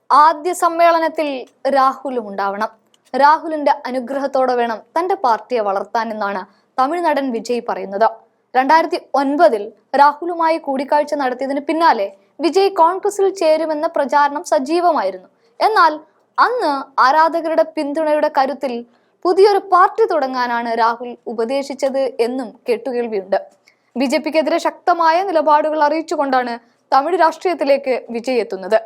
ആദ്യ സമ്മേളനത്തിൽ രാഹുലും ഉണ്ടാവണം. രാഹുലിന്റെ അനുഗ്രഹത്തോടെ വേണം തന്റെ പാർട്ടിയെ വളർത്താൻ എന്നാണ് തമിഴ് നടൻ വിജയ് പറയുന്നത്. 2009 രാഹുലുമായി കൂടിക്കാഴ്ച നടത്തിയതിന് പിന്നാലെ വിജയ് കോൺഗ്രസിൽ ചേരുമെന്ന പ്രചാരണം സജീവമായിരുന്നു. എന്നാൽ അന്ന് ആരാധകരുടെ പിന്തുണയുടെ കരുത്തിൽ പുതിയൊരു പാർട്ടി തുടങ്ങാനാണ് രാഹുൽ ഉപദേശിച്ചത് എന്നും കേട്ടുകേൾവിയുണ്ട്. BJPക്കെതിരെ ശക്തമായ നിലപാടുകൾ അറിയിച്ചുകൊണ്ടാണ് തമിഴ് രാഷ്ട്രീയത്തിലേക്ക് വിജയ് എത്തുന്നത്.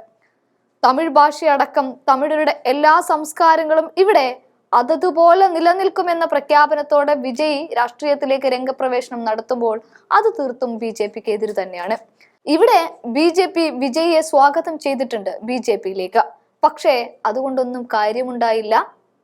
തമിഴ് ഭാഷയടക്കം തമിഴരുടെ എല്ലാ സംസ്കാരങ്ങളും ഇവിടെ അതതുപോലെ നിലനിൽക്കുമെന്ന പ്രഖ്യാപനത്തോടെ വിജയ് രാഷ്ട്രീയത്തിലേക്ക് രംഗപ്രവേശനം നടത്തുമ്പോൾ അത് തീർത്തും BJPക്ക് എതിര് തന്നെയാണ്. ഇവിടെ BJP വിജയിയെ സ്വാഗതം ചെയ്തിട്ടുണ്ട് BJPയിലേക്ക്. പക്ഷേ അതുകൊണ്ടൊന്നും കാര്യമുണ്ടായില്ല.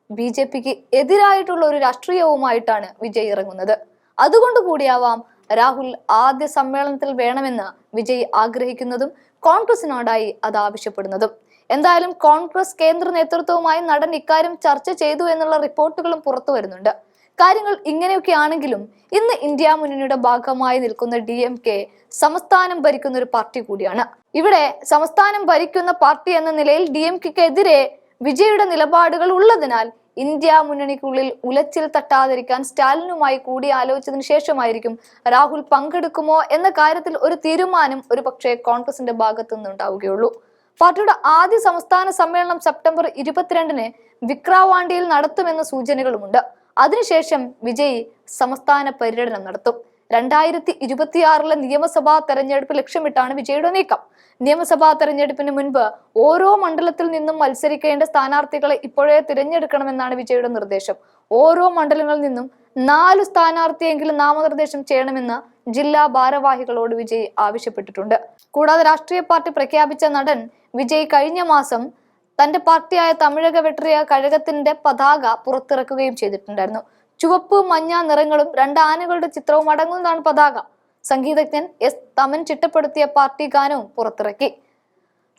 BJPക്ക് എതിരായിട്ടുള്ള ഒരു രാഷ്ട്രീയവുമായിട്ടാണ് വിജയ് ഇറങ്ങുന്നത്. അതുകൊണ്ട് കൂടിയാവാം രാഹുൽ ആദ്യ സമ്മേളനത്തിൽ വേണമെന്ന് വിജയ് ആഗ്രഹിക്കുന്നതും കോൺഗ്രസിനോടായി അത് ആവശ്യപ്പെടുന്നതും. എന്തായാലും കോൺഗ്രസ് കേന്ദ്ര നേതൃത്വവുമായി നടൻ ഇക്കാര്യം ചർച്ച ചെയ്തു എന്നുള്ള റിപ്പോർട്ടുകളും പുറത്തു വരുന്നുണ്ട്. കാര്യങ്ങൾ ഇങ്ങനെയൊക്കെ ആണെങ്കിലും ഇന്ന് ഇന്ത്യ മുന്നണിയുടെ ഭാഗമായി നിൽക്കുന്ന DMK സംസ്ഥാനം ഭരിക്കുന്ന ഒരു പാർട്ടി കൂടിയാണ്. ഇവിടെ സംസ്ഥാനം ഭരിക്കുന്ന പാർട്ടി എന്ന നിലയിൽ DMKക്കെതിരെ വിജയുടെ നിലപാടുകൾ ഉള്ളതിനാൽ ഇന്ത്യ മുന്നണിക്കുള്ളിൽ ഉലച്ചിൽ തട്ടാതിരിക്കാൻ സ്റ്റാലിനുമായി കൂടി ആലോചിച്ചതിന് ശേഷമായിരിക്കും രാഹുൽ പങ്കെടുക്കുമോ എന്ന കാര്യത്തിൽ ഒരു തീരുമാനം ഒരു പക്ഷേ കോൺഗ്രസിന്റെ ഭാഗത്തു നിന്നുണ്ടാവുകയുള്ളൂ. പാർട്ടിയുടെ ആദ്യ സംസ്ഥാന സമ്മേളനം സെപ്റ്റംബർ 22 വിക്രാവാണ്ടിയിൽ നടത്തുമെന്ന സൂചനകളുമുണ്ട്. അതിനുശേഷം വിജയ് സംസ്ഥാന പര്യടനം നടത്തും. 2026 നിയമസഭാ തെരഞ്ഞെടുപ്പ് ലക്ഷ്യമിട്ടാണ് വിജയുടെ നീക്കം. നിയമസഭാ തെരഞ്ഞെടുപ്പിന് മുൻപ് ഓരോ മണ്ഡലത്തിൽ നിന്നും മത്സരിക്കേണ്ട സ്ഥാനാർത്ഥികളെ ഇപ്പോഴേ തിരഞ്ഞെടുക്കണമെന്നാണ് വിജയുടെ നിർദ്ദേശം. ഓരോ മണ്ഡലങ്ങളിൽ നിന്നും 4 സ്ഥാനാർത്ഥിയെങ്കിലും നാമനിർദ്ദേശം ചെയ്യണമെന്ന് ജില്ലാ ഭാരവാഹികളോട് വിജയ് ആവശ്യപ്പെട്ടിട്ടുണ്ട്. കൂടാതെ രാഷ്ട്രീയ പാർട്ടി പ്രഖ്യാപിച്ച നടൻ വിജയ് കഴിഞ്ഞ മാസം തന്റെ പാർട്ടിയായ തമിഴക വെട്രിയ കഴകത്തിന്റെ പതാക പുറത്തിറക്കുകയും ചെയ്തിട്ടുണ്ടായിരുന്നു. ചുവപ്പ് മഞ്ഞ നിറങ്ങളും 2 ആനകളുടെ ചിത്രവും അടങ്ങുന്നതാണ് പതാക. സംഗീതജ്ഞൻ S. തമൻ ചിട്ടപ്പെടുത്തിയ പാർട്ടി ഗാനവും പുറത്തിറക്കി.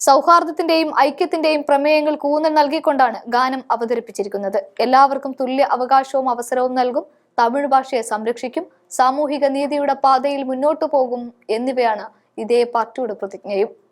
സൗഹാർദ്ദത്തിന്റെയും ഐക്യത്തിന്റെയും പ്രമേയങ്ങൾ ഊന്നൽ നൽകിക്കൊണ്ടാണ് ഗാനം അവതരിപ്പിച്ചിരിക്കുന്നത്. എല്ലാവർക്കും തുല്യ അവകാശവും അവസരവും നൽകും, തമിഴ് ഭാഷയെ സംരക്ഷിക്കും, സാമൂഹിക നീതിയുടെ പാതയിൽ മുന്നോട്ടു പോകും എന്നിവയാണ് ഇതേ പാർട്ടിയുടെ പ്രതിജ്ഞയും.